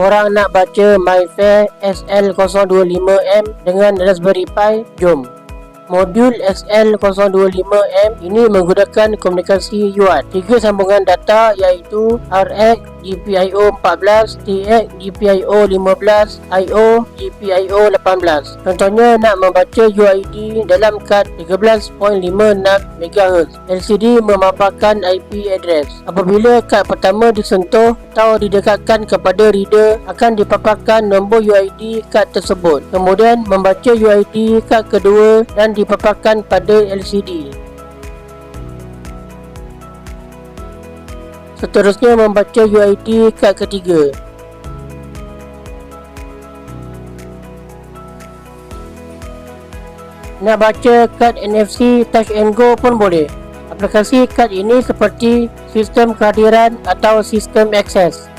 Korang nak baca MyFair SL025M dengan Raspberry Pi? Jom. Modul SL025M ini menggunakan komunikasi UART. 3 sambungan data iaitu RX, GPIO 14, TX, GPIO 15, IO, GPIO 18. Contohnya nak membaca UID dalam kad 13.56 MHz. LCD memaparkan IP address. Apabila kad pertama disentuh atau didekatkan kepada reader, akan dipaparkan nombor UID kad tersebut. Kemudian membaca UID kad kedua dan dipaparkan pada LCD. Seterusnya membaca UID kad ketiga. Nak baca kad NFC Touch and Go pun boleh. Aplikasi kad ini seperti sistem kehadiran atau sistem akses.